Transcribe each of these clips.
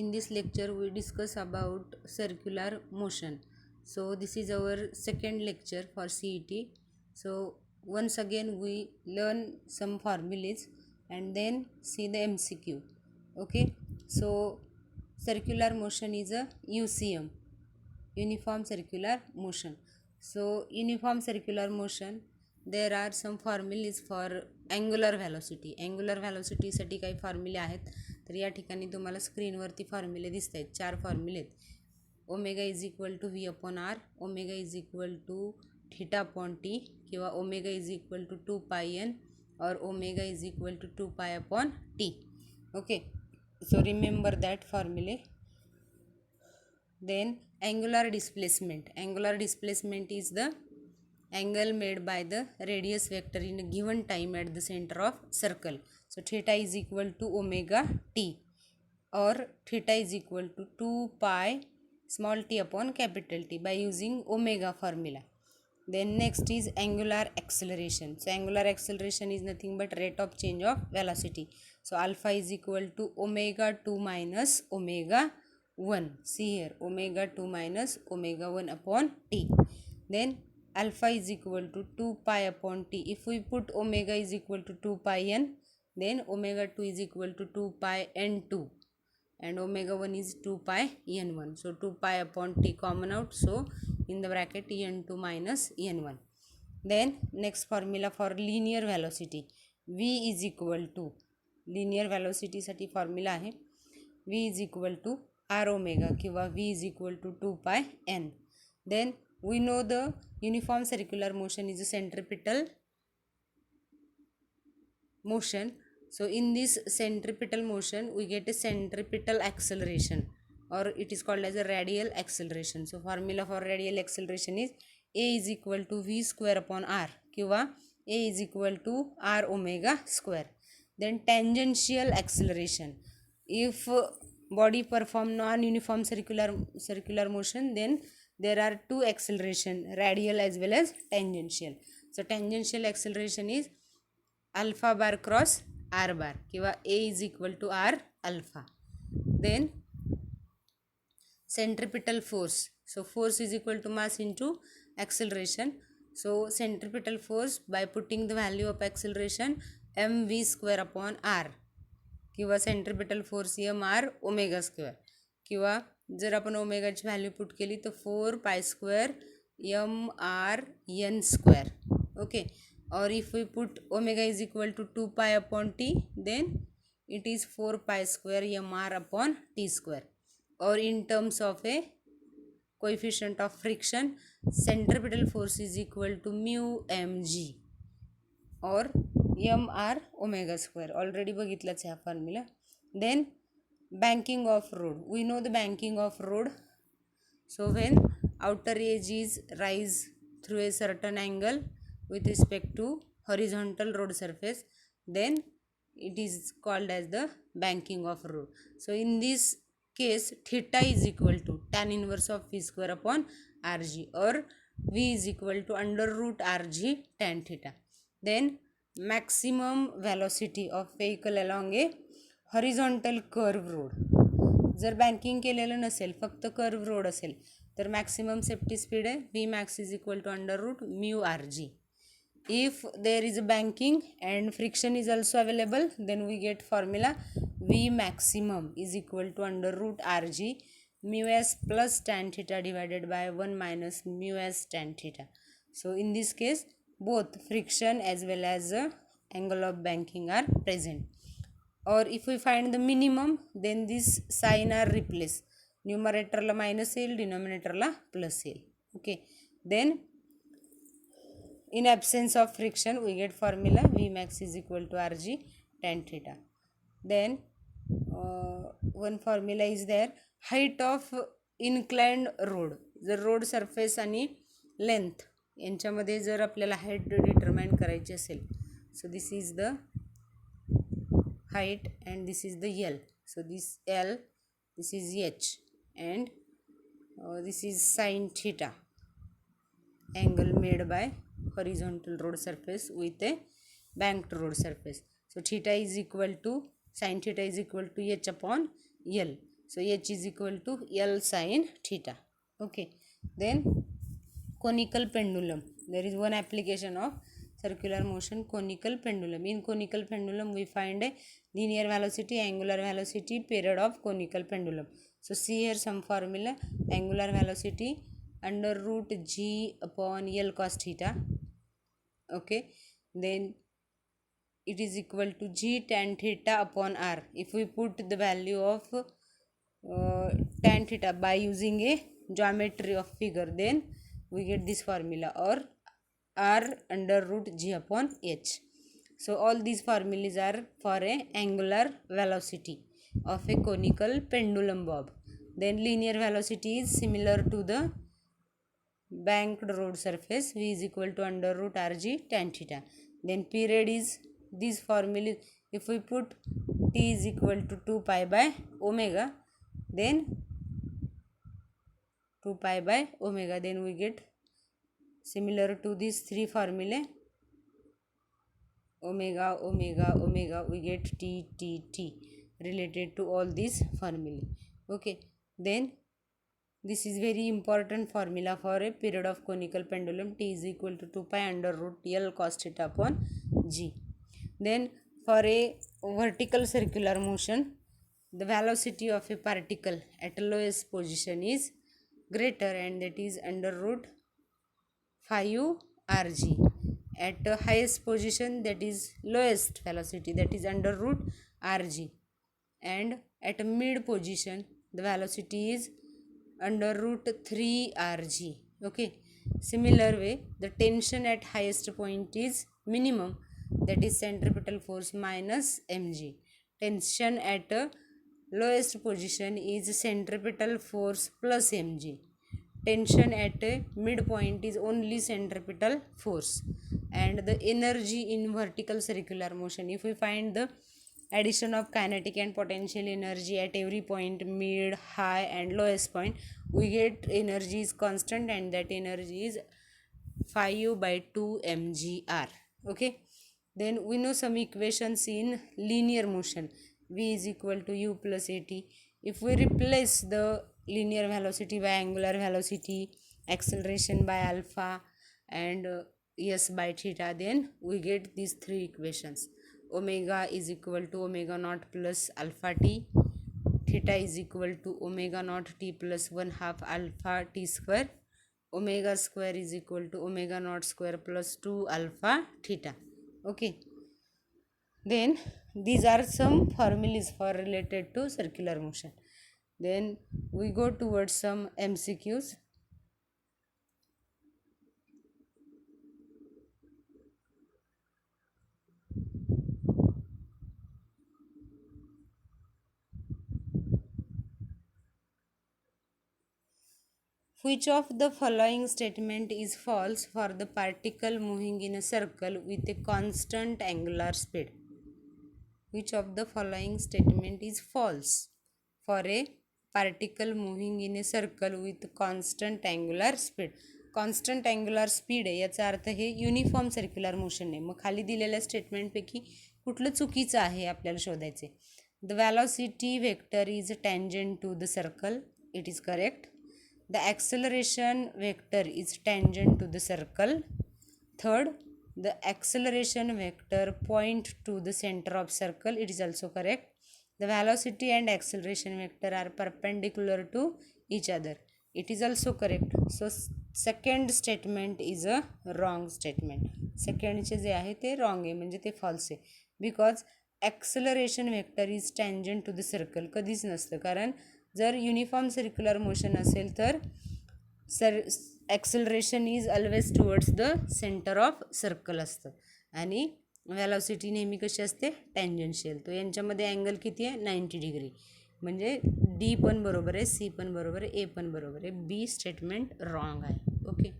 In this lecture we discuss about circular motion. So this is our second lecture for CET. So once again we learn some formulas and then see the MCQ. Okay, so circular motion is a UCM, uniform circular motion. So uniform circular motion, there are some formulas for angular velocity साठी काही फॉर्म्युले आहेत. तर या ठिकाणी तुम्हाला स्क्रीनवरती फॉर्म्युले दिसत आहेत, 4 फॉर्म्युले आहेत. Omega is equal to v upon r, omega is equal to theta upon t, किंवा omega is equal to 2 pi n, और omega is equal to 2 pi upon t. Okay, so remember that formula. Then angular displacement is the angle made by the radius vector in a given time at the center of circle. So theta is equal to omega t, or theta is equal to 2 pi small t upon capital T by using omega formula. Then next is angular acceleration. So angular acceleration is nothing but rate of change of velocity. So alpha is equal to omega 2 minus omega 1. See here, omega 2 minus omega 1 upon t. Then alpha is equal to 2 pi upon t. If we put omega is equal to 2 pi n, then omega 2 is equal to 2 pi n2, and omega 1 is 2 pi n1. So 2 pi upon t common out, so in the bracket n2 minus n1. Then next formula for linear velocity, v is equal to, linear velocity साठी formula आहे v is equal to r omega, किंवा v is equal to 2 pi n. Then we know the uniform circular motion is a centripetal motion. So in this centripetal motion we get a centripetal acceleration, or it is called as a radial acceleration. So formula for radial acceleration is a is equal to v square upon r, किंवा a is equal to r omega square. Then tangential acceleration, if body perform non-uniform circular motion, then there are two acceleration, radial as well as tangential. So tangential acceleration is alpha bar cross r bar, किंवा a is equal to r alpha. Then centripetal force, so force is equal to mass into acceleration. So centripetal force, by putting the value of acceleration mv square upon r, किंवा centripetal force mr omega square, किंवा जर आपण ओमेगाची value put केली तर 4 pi square mr n square. Okay, or if we put omega is equal to 2 pi upon t, then it is 4 pi square mr upon t square. Or in terms of a coefficient of friction, centripetal force is equal to mu mg, or mr omega square. Already बघितलाच हा formula. Then banking of road, we know the banking of road. So when outer edge is rise through a certain angle with respect to horizontal road surface, then it is called as the banking of road. So in this case theta is equal to tan inverse of v square upon rg, or v is equal to under root rg tan theta. Then maximum velocity of vehicle along a horizontal curve road. जर banking केलेलं नसेल, फक्त curve road असेल, तर maximum safety speed आहे v max is equal to under root mu rg. If there is a banking and friction is also available, then we get formula v maximum is equal to under root rg mu s plus tan theta divided by 1 minus mu s tan theta. So in this case both friction as well as angle of banking are present. Or if we find the minimum, then this sign are replaced, numerator la minus येईल, denominator la plus येईल. Okay, then in absence of friction we get formula v max is equal to rg tan theta. Then one formula is there, height of inclined road. जर road surface आणि length यांच्यामध्ये जर आपल्याला height determine करायची असेल, so this is the height and this is the L. So this L, this is H, and this is sin theta, angle made by horizontal road surface with a banked road surface. So theta is equal to, sin theta is equal to H upon L. So H is equal to L sin theta. Okay. Then conical pendulum. There is one application of circular motion, conical pendulum. In conical pendulum we find a linear velocity, angular velocity, period of conical pendulum. So see here some formula. Angular velocity under root g upon L cos theta. Okay. Then it is equal to g tan theta upon r. If we put the value of tan theta by using a geometry of figure, then we get this formula, or r under root g upon h. So all these formulas are for a angular velocity of a conical pendulum bob. Then linear velocity is similar to the banked road surface, v is equal to under root rg tan theta. Then period is this formula. If we put t is equal to 2 pi by omega, then 2 pi by omega, then we get similar to these three formulae, omega, omega, omega, we get t, t, t related to all these formulae. Okay. Then this is very important formula for a period of conical pendulum. T is equal to 2 pi under root L cos theta upon g. Then for a vertical circular motion, the velocity of a particle at lowest position is greater, and that is under root 5 rg. At the highest position, that is lowest velocity, that is under root rg. And at a mid position, the velocity is under root 3 rg. Okay. Similar way, the tension at highest point is minimum, that is centripetal force minus mg. Tension at lowest position is centripetal force plus mg. Tension at a midpoint is only centripetal force. And the energy in vertical circular motion, if we find the addition of kinetic and potential energy at every point, mid, high and lowest point, we get energy is constant, and that energy is 5 by 2 mgr. Okay. Then we know some equations in linear motion. V is equal to u plus at. If we replace the linear velocity by angular velocity, acceleration by alpha, and s by theta, then we get these three equations. Omega is equal to omega naught plus alpha t. Theta is equal to omega naught t plus 1/2 alpha t square. Omega square is equal to omega naught square plus 2 alpha theta. Okay. Then these are some formulas for related to circular motion. Then we go towards some MCQs. Which of the following statement is false for the particle moving in a circle with a constant angular speed? Which of the following statement is false for a particle moving in a circle with constant angular speed? Constant angular speed आहे याचा अर्थ हे uniform circular motion आहे. मग खाली दिलेल्या स्टेटमेंटपैकी कुठलं चुकीचं आहे आपल्याला शोधायचे. The velocity vector is tangent to the circle. It is correct. The acceleration vector is tangent to the circle. Third, the acceleration vector point to the center of circle. It is also correct. The velocity and acceleration vector are perpendicular to each other. It is also correct. So second statement is a wrong statement. Second चे जे आहे ते wrong आहे, म्हणजे ते false आहे. Because acceleration vector is tangent to the circle कधीच नसतं, कारण जर युनिफॉर्म सर्क्युलर मोशन असेल तर acceleration is always towards the centre of circle असतं, आणि व्हॅलॉसिटी नेहमी कशी असते, टँजन्शियल. तो यांच्यामध्ये अँगल किती आहे, 90 डिग्री. म्हणजे डी पण बरोबर आहे, सी पण बरोबर आहे, ए पण बरोबर आहे. बी स्टेटमेंट रॉंग आहे. Okay.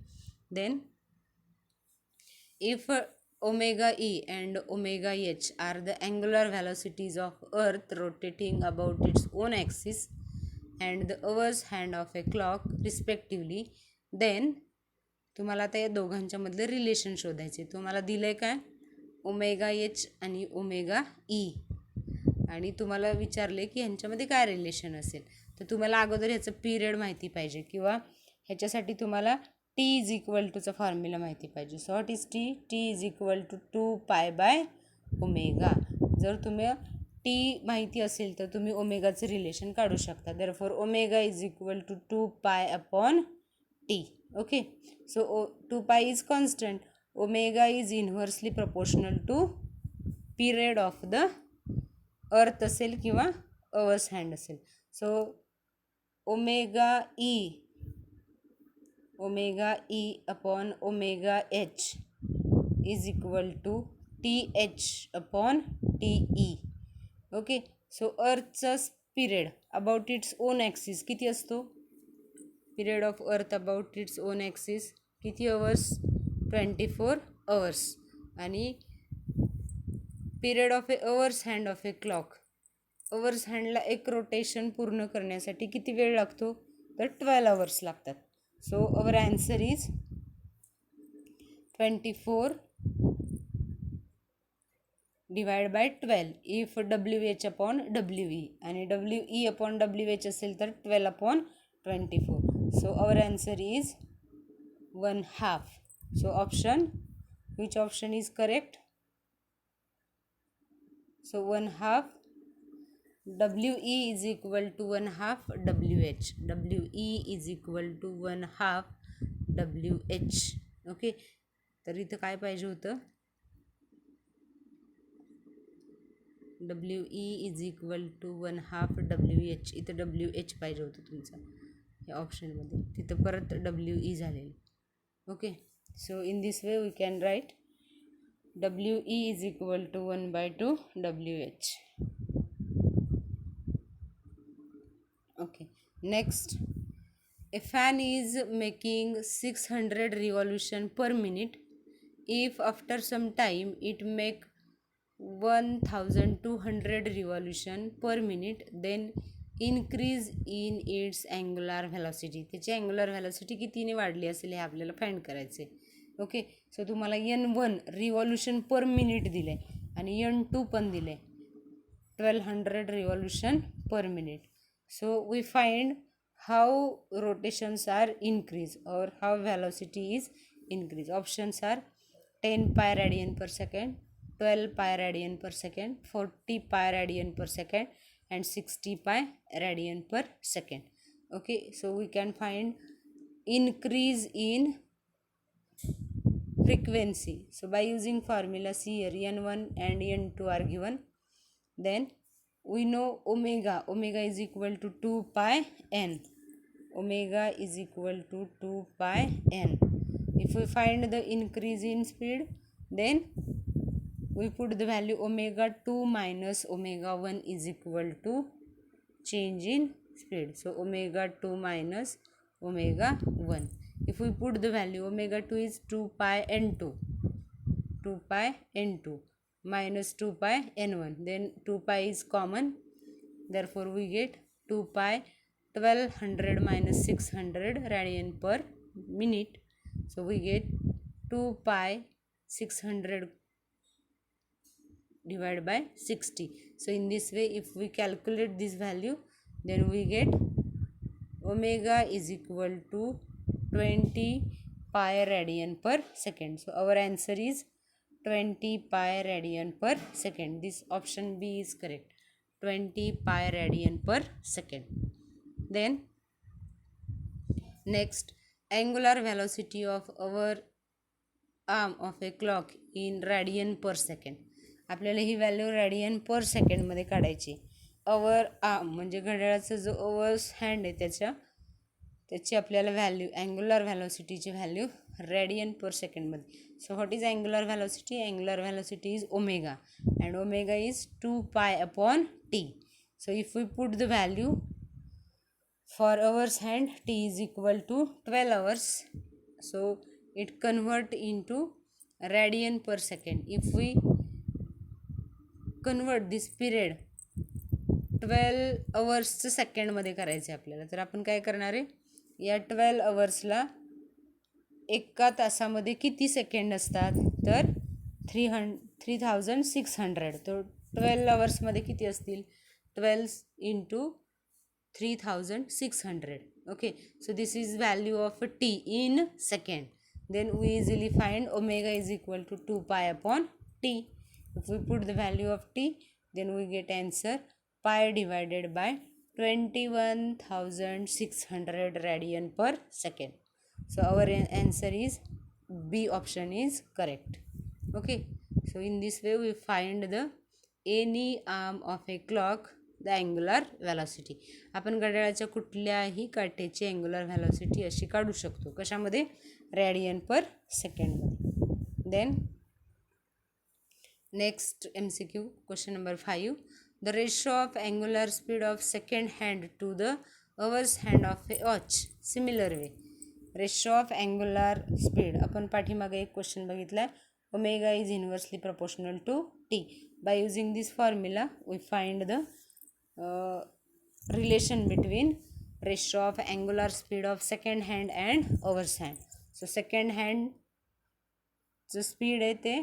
Then if omega e and omega h are the angular velocities of earth rotating about its own axis and the hours hand of a clock respectively, then तुम्हाला आता या दोघांच्या मधलं relation शोधायचे. तुम्हाला दिलं आहे काय, ओमेगा एच आणि ओमेगा ई. आणि तुम्हाला विचारले की ह्यांच्यामध्ये काय रिलेशन असेल, तर तुम्हाला अगोदर ह्याचं पिरियड माहिती पाहिजे किंवा ह्याच्यासाठी तुम्हाला टी इज इक्वल टूचा फॉर्म्युला माहिती पाहिजे. So what is T? T is equal to 2π/ओमेगा. जर तुम्ही टी माहिती असेल तर तुम्ही ओमेगाचं रिलेशन काढू शकता. Therefore omega is equal to 2π/t. Okay, so 2π is constant. Omega is inversely proportional to period of the earth असेल किंवा अवर्स हँड असेल. So omega E upon omega H is equal to TH/TE. Okay, so अर्थचा period about its own axis किती असतो? Period of earth about its own axis किती hours? 24 hours. आणि period of a hours hand of a clock, hours हँडला एक rotation पूर्ण करण्यासाठी किती वेळ लागतो? तर 12 अवर्स लागतात. So our answer is 24 divide by 12 if WH/WE आणि WE/WH असेल तर 12/24. So our answer is 1/2. So option, which option is correct? So 1/2 WE is equal to 1/2 WH. WE is equal to 1/2 WH. Okay, तर इथं काय पाहिजे होतं? WE is equal to 1/2 WH. इथं WH पाहिजे होतं तुमचं या ऑप्शनमध्ये, तिथं परत WE झालेलं. Okay, so in this way we can write WE is equal to 1/2 WH. Okay, next, a fan is making 600 revolution per minute. If after some time it make 1200 revolution per minute, then increase in its angular velocity. त्याची angular velocity कितीने वाढली असेल हे आपल्याला find करायचे. Okay, सो तुम्हाला N1 revolution per minute दिले आणि N2 पण दिले 1200 revolution per minute. So we find how rotations are increase or how velocity is increase. Options are 10 pi radian per second, 12 pi radian per second, 40 pi radian per second and 60 pi radian per second. Okay, so we can find increase in frequency. So by using formula C here, N1 and N2 are given. Then we know omega is equal to 2 pi n. Omega is equal to 2 pi n. If we find the increase in speed, then we put the value omega 2 minus omega 1 is equal to change in speed. So omega 2 minus omega 1. If we put the value omega 2 is 2 pi n2, 2 pi n2 minus 2 pi n1, then 2 pi is common, therefore we get 2 pi 1200 minus 600 radian per minute. So we get 2 pi 600 divided by 60. So in this way, if we calculate this value, then we get omega is equal to 20 pi radian per second. So our answer is 20 pi radian per second. This option B is correct. 20 pi radian per second. Then next, angular velocity of our arm of a clock in radian per second. आपल्याला ही value radian per सेकंडमध्ये काढायची. अवर arm म्हणजे घड्याळाचा जो hours hand आहे त्याची आपल्याला value angular व्हॅलोसिटीची value radian per सेकंडमध्ये. So what is angular velocity? Angular velocity is omega and omega is 2 pi upon T. So if we put the value for hours hand T is equal to 12 hours. So it convert into radian per second. If we convert this period 12 hours सेकंडमध्ये करायचे आपल्याला, तर आपण काय करणार आहे, या 12 hours एका तासामध्ये किती सेकंड असतात, तर 3600. तर 12 आवर्समध्ये किती असतील 12 into 3600. Okay, so this is value of t in second. Then we easily find omega is equal to 2 pi upon t. If we put the value of t, then we get answer pi divided by 21,600 radian per second. So our answer is B option is correct. Okay, so in this way we find the any arm of a clock the angular velocity. आपण घड्याळाच्या कुठल्याही काठीची angular velocity अशी काढू शकतो. कशामध्ये radian per सेकंडमध्ये. Then next MCQ question number 5. The ratio of angular speed of second hand to the hours hand of a watch similar way. Ratio of angular speed आपण पाठीमागे एक क्वेश्चन बघितला आहे. Omega is inversely proportional to T. By using this formula we find the relation between ratio of angular speed of second hand and hours hand. So second hand जो speed आहे ते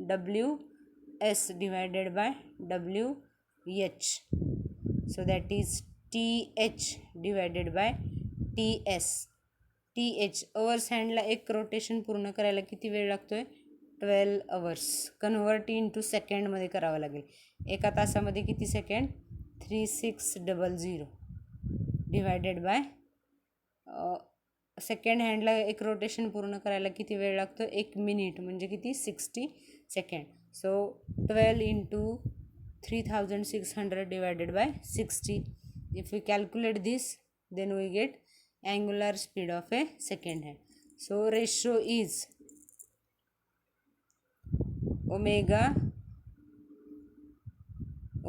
WS divided by WH. So that is TH divided by TS. TH hours handला एक rotation पूर्ण करायला किती वेळ लागतोय 12 hours. Convert into सेकंडमध्ये करावं लागेल. एका तासामध्ये किती सेकंड 3600 डिवायडेड बाय सेकंड हँडला एक रोटेशन पूर्ण करायला किती वेळ लागतो 1 मिनिट म्हणजे किती 60 second. So 12 into 3600 divided by 60. If we calculate this then we get angular speed of a second hand. So ratio is omega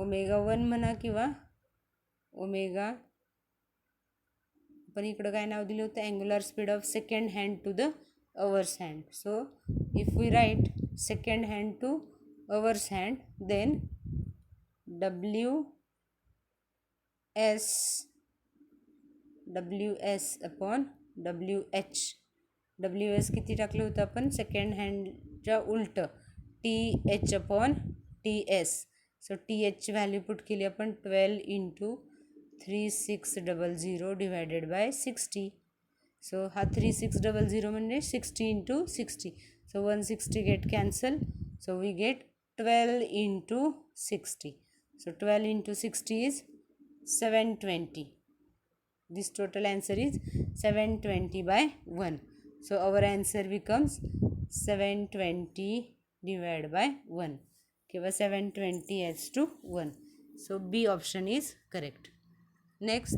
1 म्हणा किंवा ओमेगा आपण इकडं काय नाव दिलं होतं angular speed of second hand to the hours hand. So if we write second hand to hours hand then WS upon WH. WS किती टाकलं होतं आपण सेकंड हँडच्या उलटं TH अपॉन TS. सो TH व्हॅल्यू पुट केली आपण 12 इंटू 3600 डिवायडेड बाय 60. सो हा 3600 म्हणजे 60 into 60. So 160 get cancel. So we get 12 into 60. So 12 into 60 is 720. This total answer is 720 by 1. So our answer becomes 720 divided by 1. किंवा 720 as to 1. So B option is correct. Next,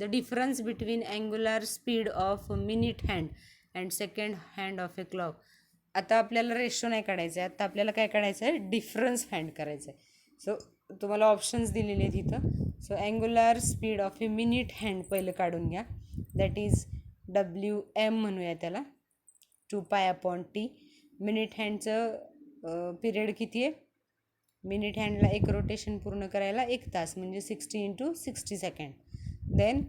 the difference between angular speed of minute hand and second hand of a clock. आता आपल्याला ratio नाही काढायचं आहे. आता आपल्याला काय काढायचं आहे डिफरन्स फाइंड करायचं आहे. सो तुम्हाला ऑप्शन्स दिलेले आहेत इथं. So angular speed of a minute hand पहिलं काढून घ्या. दॅट इज WM म्हणूया त्याला 2 पाय अपॉन टी. मिनिट हँडचं पिरियड किती आहे मिनिट हँडला एक रोटेशन पूर्ण करायला 1 तास म्हणजे 60 into 60 second. Then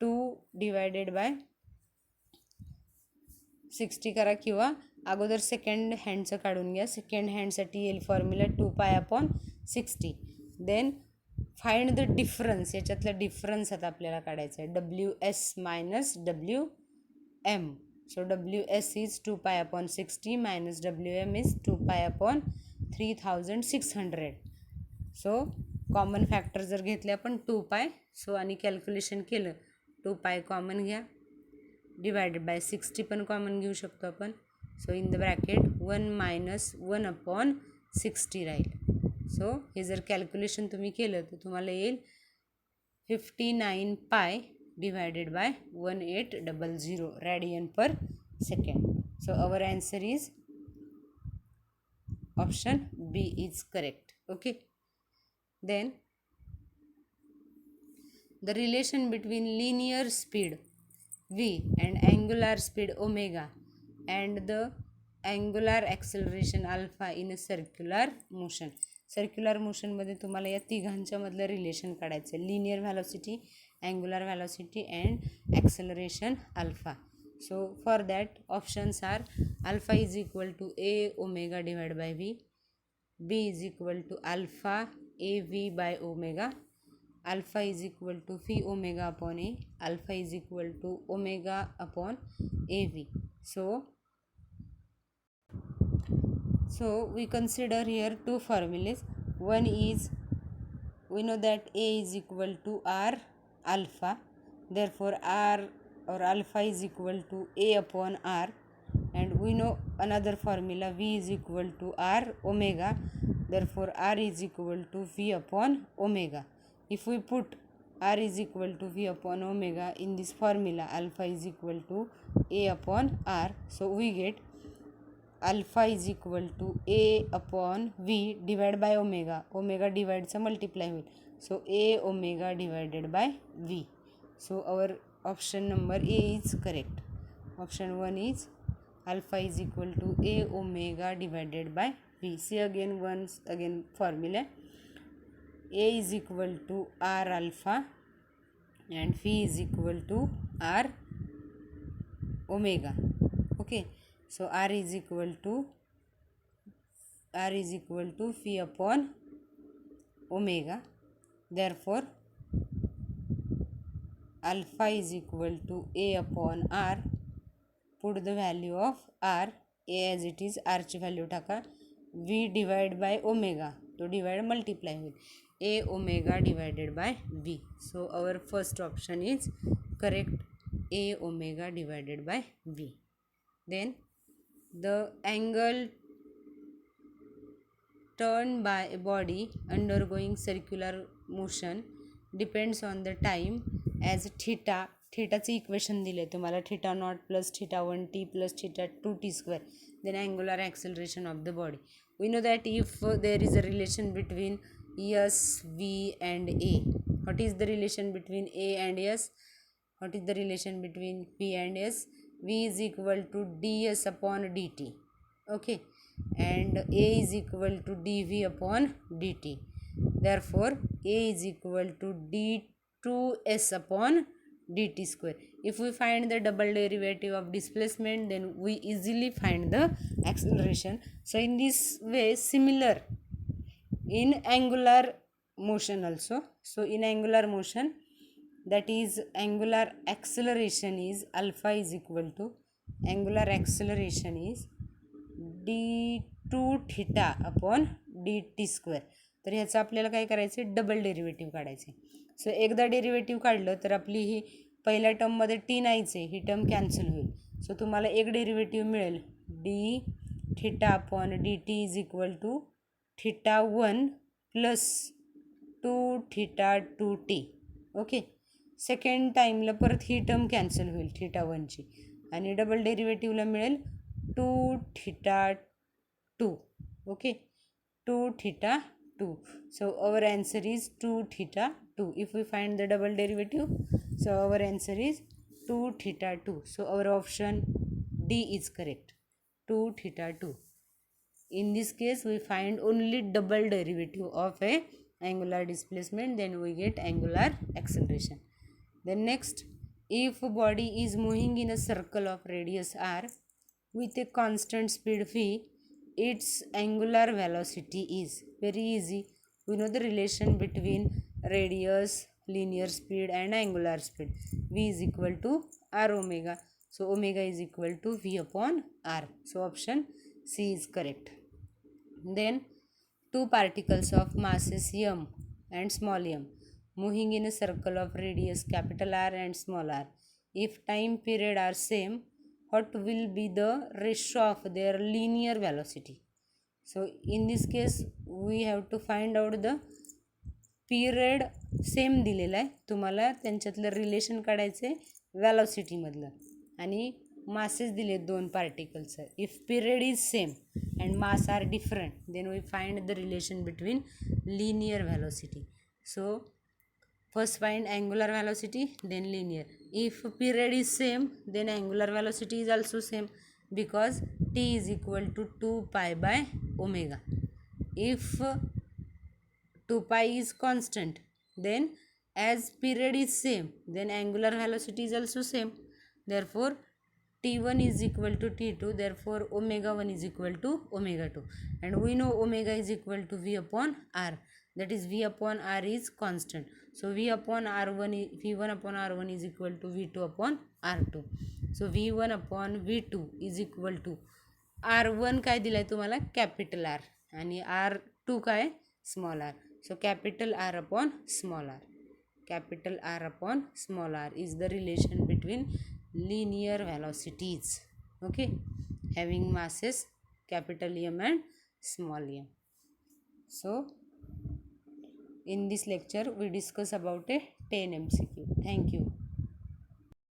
2 divided by 60 करा किंवा अगोदर सेकंड हँडचं काढून घ्या. सेकंड हँडसाठी येईल formula 2 pi upon 60. Then find the difference. याच्यातला डिफरन्स आता आपल्याला काढायचा आहे WS minus WM. So WS is 2 pi upon 60 minus WM is 2 pi upon 3600. So common factor जर घेतले आपण 2 पाय. सो आणि कॅल्क्युलेशन केलं 2 पाय कॉमन घ्या डिवायडेड बाय 60 पण कॉमन घेऊ शकतो आपण. So in the bracket 1 minus 1 upon 60 राहील. सो हे जर कॅल्क्युलेशन तुम्ही केलं तर तुम्हाला येईल 59 pi divided by 1800 radian per second. So our answer is option B is correct. Okay. Then the relation between linear speed v and angular speed omega and the angular acceleration alpha in a circular motion. Circular मोशनमध्ये तुम्हाला या तिघांच्या मधलं relation काढायचं आहे. Linear velocity, angular velocity and acceleration alpha. So for that options are alpha is equal to a omega divided by v, B is equal to alpha AV by omega. Alpha is equal to phi omega upon A. Alpha is equal to omega upon AV. So we consider here two formulas. One is, we know that A is equal to R alpha, therefore R or alpha is equal to A upon R, and we know another formula, V is equal to R omega, therefore R is equal to V upon omega. If we put R is equal to V upon omega in this formula, alpha is equal to A upon R, so we get alpha is equal to A upon V divided by omega. Omega divides multiply with. So A omega divided by V. So our option number A is correct. Option 1 is alpha is equal to A omega divided by V. See once again formula. A is equal to R alpha and phi is equal to R omega. Okay. So R is equal to phi upon omega. Therefore, alpha is equal to A upon R. Put the value of R, A as it is, R ची value टाका. V divided by omega. तो divide multiply with A omega divided by V. So our first option is correct, A omega divided by V. Then the angle turned by a body undergoing circular motion depends on the time as theta. Thetaचे equation दिले तुम्हाला, theta naught plus theta 1t plus theta 2t square, then angular acceleration of the body. We know that if there is a relation between S, V and A, what is the relation between A and S? What is the relation between P and S? V is equal to ds upon dt. Okay, and A is equal to dv upon dt. Therefore A is equal to d2s upon dt square. If we find the double derivative of displacement, then we easily find the acceleration. So in this way, similar in angular motion also. So in angular motion, that is angular acceleration is alpha is equal to, angular acceleration is d2 theta upon dt square. तर ह्याचं आपल्याला काय करायचं आहे, double derivative काढायचे. सो एकदा derivative काढलं तर आपली ही पहिल्या टर्ममध्ये टी नाहीच आहे, ही टर्म कॅन्सल होईल. सो तुम्हाला एक डेरिव्हेटिव्ह मिळेल d theta upon d t is equal to theta 1 plus 2 theta 2t. Okay, second टाईमला परत ही टर्म कॅन्सल होईल थिटा 1ची, आणि डबल डेरिव्हेटिव्हला मिळेल 2 theta 2. Okay, 2 theta 2. So our answer is 2 theta 2. If we find the double derivative, so our answer is 2 theta 2. So our option D is correct, 2 theta 2. In this case we find only double derivative of a angular displacement, then we get angular acceleration. Then next, if a body is moving in a circle of radius r with a constant speed v, its angular velocity is very easy. We know the relation between radius, linear speed and angular speed. V is equal to r omega. So omega is equal to v upon r. So option C is correct. Then two particles of masses m and small m moving in a circle of radius capital R and small r. If time period are same, what will be the ratio of their linear velocity? So in this case we have to find out the period same दिलेला आहे, तुम्हाला त्यांच्यातलं relation काढायचं आहे व्हॅलॉसिटीमधलं, आणि masses दिले दोन particles. If period is same and mass are different, then we find the relation between linear velocity. So first find angular velocity, then linear. If period is same, then angular velocity is also same, because t is equal to 2 pi by omega. If 2 pi is constant, then as period is same, then angular velocity is also same. Therefore T1 is equal to T2, therefore omega 1 is equal to omega 2, and we know omega is equal to V upon R, that is V upon R is constant. So V upon R1 V1 upon R1 is equal to V2 upon R2. So V1 upon V2 is equal to R1 काय दिलाय तुम्हाला capital R आणि R2 काय small R. So capital R upon small r. Capital R upon small r is the relation between linear velocities, okay, having masses capital M and small m. So in this lecture we discuss about a 10 MCQ. Thank you.